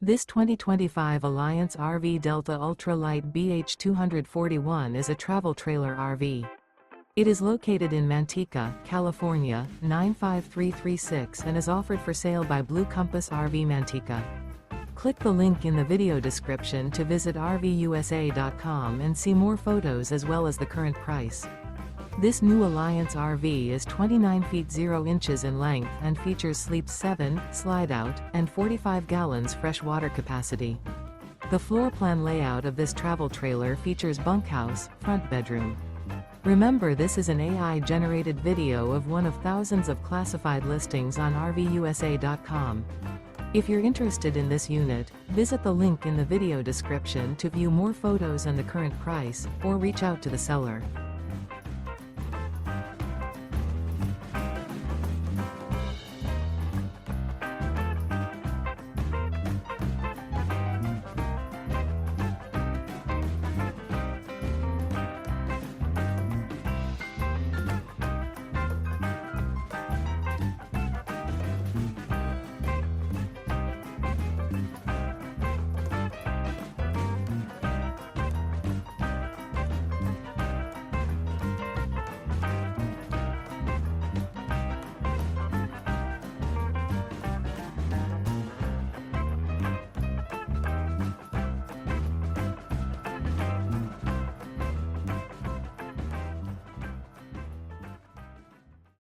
This 2025 Alliance RV Delta Ultra Lite BH241 is a travel trailer RV. It is located in Manteca, California, 95336 and is offered for sale by Blue Compass RV Manteca. Click the link in the video description to visit RVUSA.com and see more photos as well as the current price. This new Alliance RV is 29 feet 0 inches in length and features Sleep 7, Slideout, and 45 gallons fresh water capacity. The floor plan layout of this travel trailer features bunkhouse, front bedroom. Remember, this is an AI-generated video of one of thousands of classified listings on RVUSA.com. If you're interested in this unit, visit the link in the video description to view more photos and the current price, or reach out to the seller.